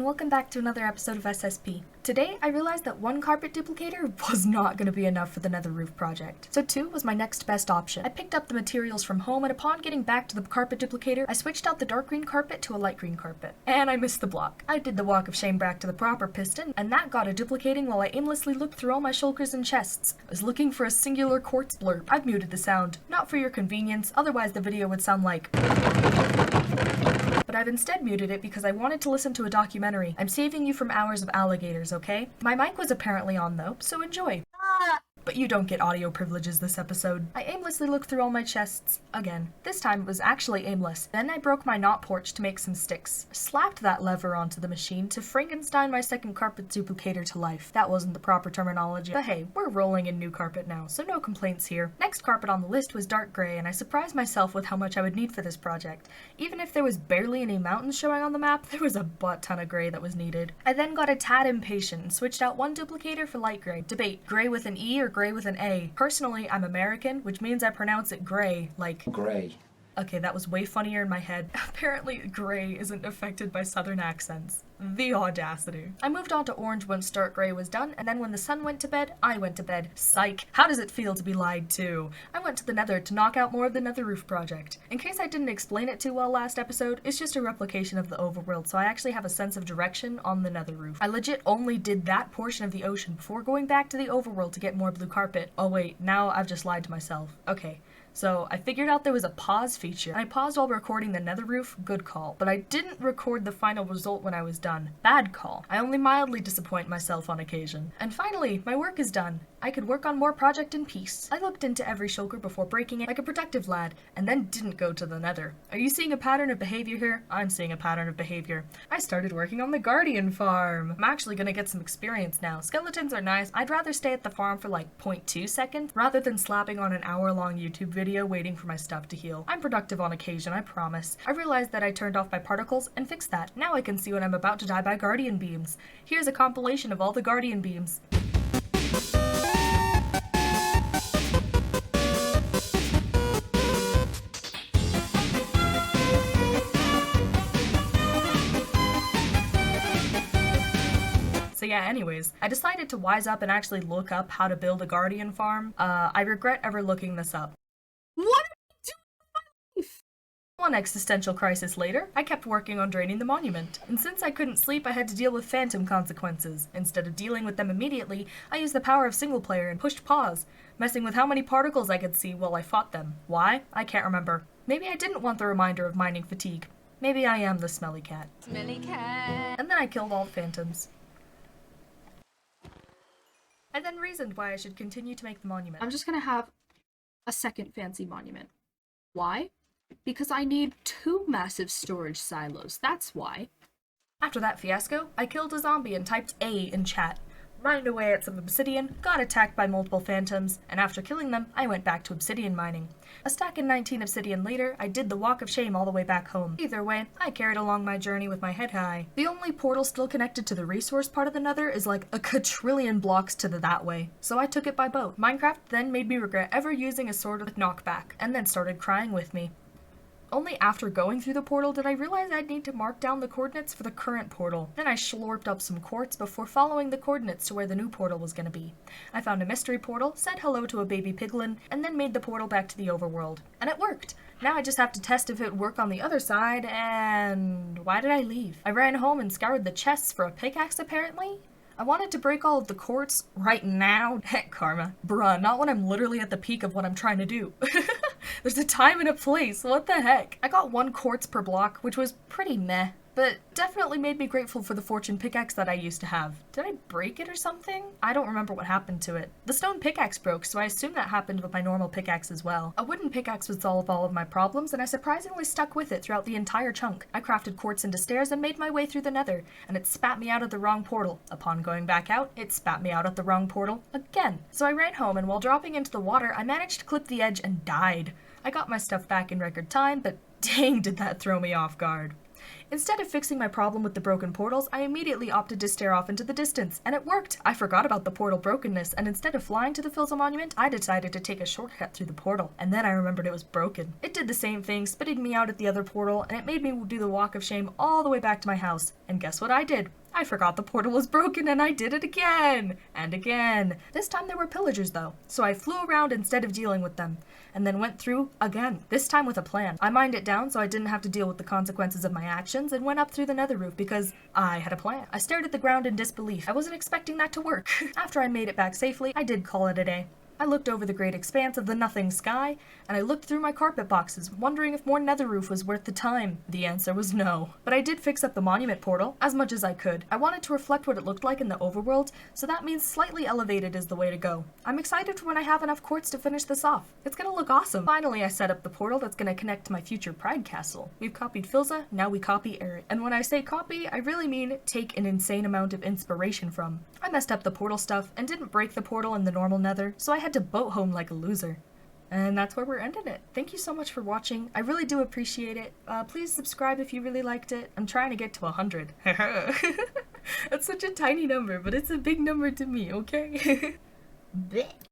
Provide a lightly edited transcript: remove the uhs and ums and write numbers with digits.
welcome back to another episode of SSP. Today, I realized that one carpet duplicator was not going to be enough for the nether roof project, so 2 was my next best option. I picked up the materials from home, and upon getting back to the carpet duplicator, I switched out the dark green carpet to a light green carpet. And I missed the block. I did the walk of shame back to the proper piston, and that got a duplicating while I aimlessly looked through all my shulkers and chests. I was looking for a singular quartz blurb. I've muted the sound, not for your convenience, otherwise the video would sound like... But I've instead muted it because I wanted to listen to a documentary. I'm saving you from hours of alligators, okay? My mic was apparently on though, so enjoy. But you don't get audio privileges this episode. I aimlessly looked through all my chests again. This time it was actually aimless. Then I broke my knot porch to make some sticks. I slapped that lever onto the machine to Frankenstein my second carpet duplicator to life. That wasn't the proper terminology, but hey, we're rolling in new carpet now, so no complaints here. Next carpet on the list was dark gray, and I surprised myself with how much I would need for this project. Even if there was barely any mountains showing on the map, there was a butt ton of gray that was needed. I then got a tad impatient and switched out one duplicator for light gray. Debate, gray with an E or gray with an A. Personally, I'm American, which means I pronounce it gray, like gray. Okay, that was way funnier in my head. Apparently, gray isn't affected by southern accents. The audacity. I moved on to orange once dark gray was done, and then when the sun went to bed, I went to bed. Psych. How does it feel to be lied to? I went to the nether to knock out more of the nether roof project. In case I didn't explain it too well last episode, it's just a replication of the overworld, so I actually have a sense of direction on the nether roof. I legit only did that portion of the ocean before going back to the overworld to get more blue carpet. Oh wait, now I've just lied to myself. Okay. So I figured out there was a pause feature, and I paused while recording the nether roof, good call. But I didn't record the final result when I was done, bad call. I only mildly disappoint myself on occasion. And finally, my work is done. I could work on more project in peace. I looked into every shulker before breaking it like a productive lad, and then didn't go to the nether. Are you seeing a pattern of behavior here? I'm seeing a pattern of behavior. I started working on the guardian farm. I'm actually gonna get some experience now. Skeletons are nice. I'd rather stay at the farm for like 0.2 seconds rather than slapping on an hour-long YouTube video waiting for my stuff to heal. I'm productive on occasion, I promise. I realized that I turned off my particles and fixed that. Now I can see when I'm about to die by guardian beams. Here's a compilation of all the guardian beams. So yeah, anyways, I decided to wise up and actually look up how to build a guardian farm. I regret ever looking this up. What are you doing with my life? One existential crisis later, I kept working on draining the monument. And since I couldn't sleep, I had to deal with phantom consequences. Instead of dealing with them immediately, I used the power of single player and pushed pause, messing with how many particles I could see while I fought them. Why? I can't remember. Maybe I didn't want the reminder of mining fatigue. Maybe I am the smelly cat. Smelly cat. And then I killed all the phantoms. I then reasoned why I should continue to make the monument. I'm just gonna have a second fancy monument. Why? Because I need 2 massive storage silos, that's why. After that fiasco, I killed a zombie and typed A in chat. Mined away at some obsidian, got attacked by multiple phantoms, and after killing them, I went back to obsidian mining. A stack and 19 obsidian later, I did the walk of shame all the way back home. Either way, I carried along my journey with my head high. The only portal still connected to the resource part of the nether is like a quadrillion blocks to the that way, so I took it by boat. Minecraft then made me regret ever using a sword with knockback, and then started crying with me. Only after going through the portal did I realize I'd need to mark down the coordinates for the current portal. Then I slurped up some quartz before following the coordinates to where the new portal was gonna be. I found a mystery portal, said hello to a baby piglin, and then made the portal back to the overworld. And it worked! Now I just have to test if it would work on the other side, and... why did I leave? I ran home and scoured the chests for a pickaxe apparently? I wanted to break all of the quartz right now. Heck, karma. Bruh, not when I'm literally at the peak of what I'm trying to do. There's a time and a place, what the heck? I got 1 quartz per block, which was pretty meh, but definitely made me grateful for the fortune pickaxe that I used to have. Did I break it or something? I don't remember what happened to it. The stone pickaxe broke, so I assume that happened with my normal pickaxe as well. A wooden pickaxe would solve all of my problems, and I surprisingly stuck with it throughout the entire chunk. I crafted quartz into stairs and made my way through the nether, and it spat me out of the wrong portal. Upon going back out, it spat me out of the wrong portal again. So I ran home, and while dropping into the water, I managed to clip the edge and died. I got my stuff back in record time, but dang did that throw me off guard. Instead of fixing my problem with the broken portals, I immediately opted to stare off into the distance, and it worked! I forgot about the portal brokenness, and instead of flying to the Philza monument, I decided to take a shortcut through the portal, and then I remembered it was broken. It did the same thing, spitting me out at the other portal, and it made me do the walk of shame all the way back to my house. And guess what I did? I forgot the portal was broken and I did it again and again. This time there were pillagers though, so I flew around instead of dealing with them, and then went through again, this time with a plan. I mined it down so I didn't have to deal with the consequences of my actions and went up through the nether roof because I had a plan. I stared at the ground in disbelief. I wasn't expecting that to work. After I made it back safely, I did call it a day. I looked over the great expanse of the nothing sky, and I looked through my carpet boxes, wondering if more nether roof was worth the time. The answer was no. But I did fix up the monument portal, as much as I could. I wanted to reflect what it looked like in the overworld, so that means slightly elevated is the way to go. I'm excited for when I have enough quartz to finish this off. It's gonna look awesome. Finally, I set up the portal that's gonna connect to my future Pride Castle. We've copied Filza, now we copy Eric. And when I say copy, I really mean take an insane amount of inspiration from. I messed up the portal stuff and didn't break the portal in the normal nether, so I had to boat home like a loser. And that's where we're ending it. Thank you so much for watching. I really do appreciate it. Please subscribe if you really liked it. I'm trying to get to 100. That's such a tiny number, but it's a big number to me, okay? Blech.